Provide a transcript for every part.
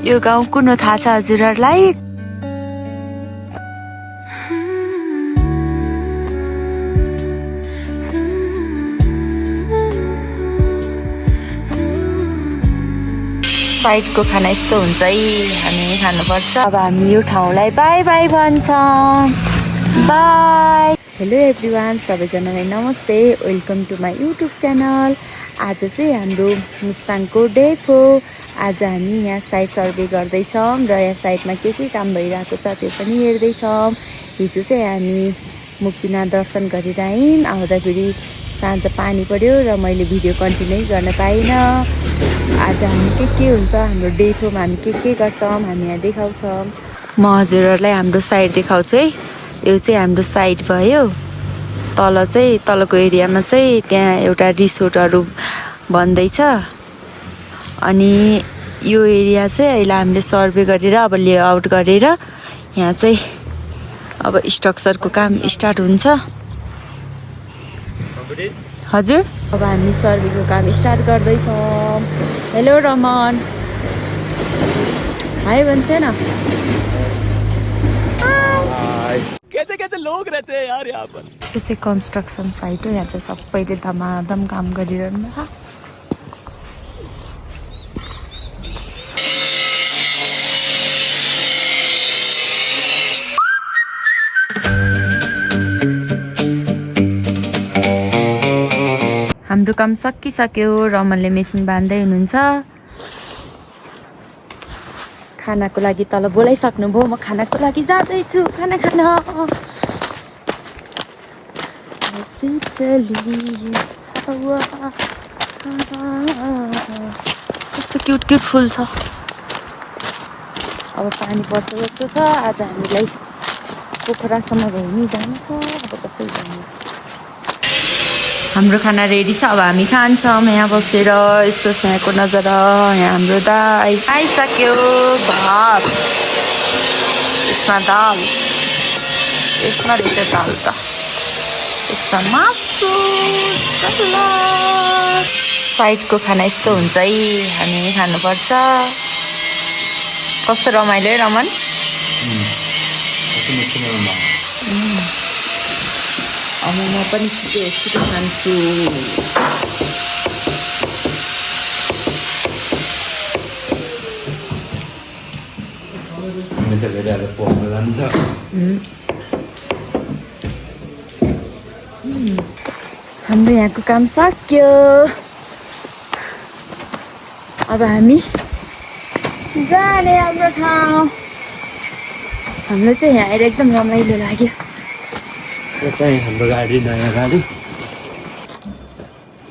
यो गाउँ कुन हो थाहा छ हजुरहरूलाई? साइडको खाना यस्तो हुन्छ है, हामी खानुपर्छ। अब हामी यो ठाउँलाई बाई बाई भन्छौँ। बाई। हेलो एभ्रिवान, सबैजनालाई नमस्ते, welcome to my YouTube channel. आज चाहिँ हाम्रो मुस्ताङको डे हो। आज हामी यहाँ साइड सर्वे गर्दैछौँ र यहाँ साइडमा के काम भइरहेको छ त्यो पनि हेर्दैछौँ। हिजो चाहिँ हामी मुक्तिनाथ दर्शन गरेर आयौँ। आउँदाखेरि साँझ पानी पर्यो र मैले भिडियो कन्टिन्यू गर्न पाइनँ। आज हामी के हुन्छ, हाम्रो डे होमा हामी के गर्छौँ हामी यहाँ देखाउँछौँ। म हजुरहरूलाई हाम्रो साइड देखाउँछु है। यो चाहिँ हाम्रो साइड भयो। तलको एरियामा चाहिँ त्यहाँ एउटा रिसोर्टहरू बन्दैछ। अनि यो एरिया चाहिँ अहिले हामीले सर्वे गरेर अब लेआउट गरेर यहाँ चाहिँ अब स्ट्रक्चरको काम स्टार्ट हुन्छ। हजुर, अब हामी सर्वेको काम स्टार्ट गर्दैछौँ। हेलो रमन, हाई भन्छ न। कैसे कैसे लोग रहते हैं यार यहाँ पर। यो चाहिँ कन्स्ट्रक्सन साइट हो। यहाँ चाहिँ सबैले धमाधम काम गरिरहनु भएको। हाम्रो काम सकिसक्यो। रमनले मेसिन बाँध्दै हुनुहुन्छ। खानाको लागि तल बोलाइसक्नुभयो। म खानाको लागि जाँदैछु खाना खान। कस्तो क्युट क्युट फुल छ। अब पानी पर्छ जस्तो छ। आज हामीलाई पोखरासम्म भए नि जानु छ। अब कसरी जानु। हाम्रो खाना रेडी छ। अब हामी खान्छौँ यहाँ बसेर। यस्तो छ यहाँको नजारा। यहाँ हाम्रो दाइ आइसक्यो। भात, यसमा दाल, यसमा रहेछ दाल त, यसमा मासु, सलाद। साइडको खाना यस्तो हुन्छ है, हामी खानुपर्छ। कस्तो रमाइलो है रमन? अब म पनि छिटो खान्छु। हाम्रो यहाँको काम सक्यो। अब हामी जाने हाम्रो ठाउँ। हामीलाई चाहिँ यहाँ आएर एकदम रमाइलो लाग्यो। चाहिँ हाम्रो गाडी, नयाँ गाडी।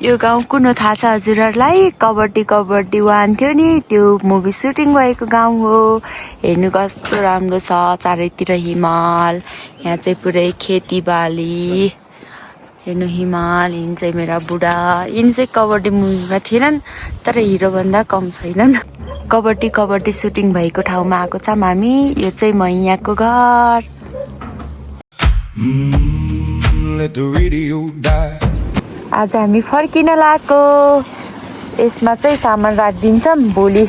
यो गाउँ कुन हो थाहा छ हजुरहरूलाई? कबड्डी 1 थियो नि, त्यो मुभी सुटिङ भएको गाउँ हो। हेर्नु कस्तो राम्रो छ। चारैतिर हिमाल। यहाँ चाहिँ पुरै खेतीबाली। हेर्नु हिमाल। यिन चाहिँ मेरा बुढा। यिन चाहिँ कबड्डी मुभीमा थिएनन् तर हिरोभन्दा कम छैनन्। कबड्डी सुटिङ भएको ठाउँमा आएको छौँ हामी। यो चाहिँ मैयाको घर। आज हामी फर्किन लागेको। यसमा चाहिँ सामान राखिदिन्छौँ। भोलि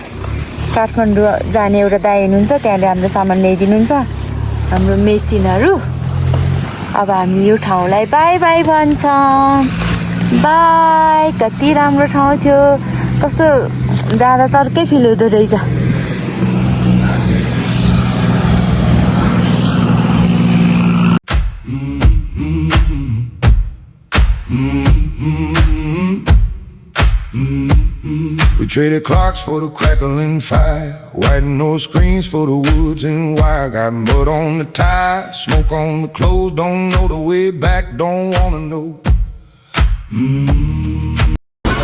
काठमाडौँ जाने एउटा दाइ हुनुहुन्छ, त्यहाँले हाम्रो सामान ल्याइदिनुहुन्छ, हाम्रो मेसिनहरू। अब हामी यो ठाउँलाई बाई बाई भन्छौँ। बाई। कति राम्रो ठाउँ थियो। कस्तो जाँदा तर्कै फिल हुँदो रहेछ। We traded clocks for the crackling fire, whiting those screens for the woods and wire. Got mud on the tires, smoke on the clothes. Don't know the way back, don't wanna know.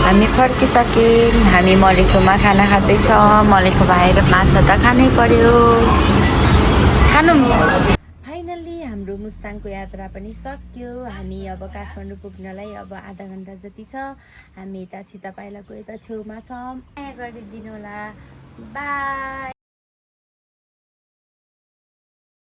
हामी फर्किसक्यौँ। हामी मलेखोमा खाना खाँदैछौँ। मलेखो आएर माछा त खानै पर्यो। खानु। Finally हाम्रो मुस्ताङको यात्रा पनि सक्यो। हामी अब काठमाडौँ पुग्नलाई अब आधा घन्टा जति छ। हामी यता सीता पाइलाको यता छेउमा छौँ। माया गरिदिनु होला। बाई।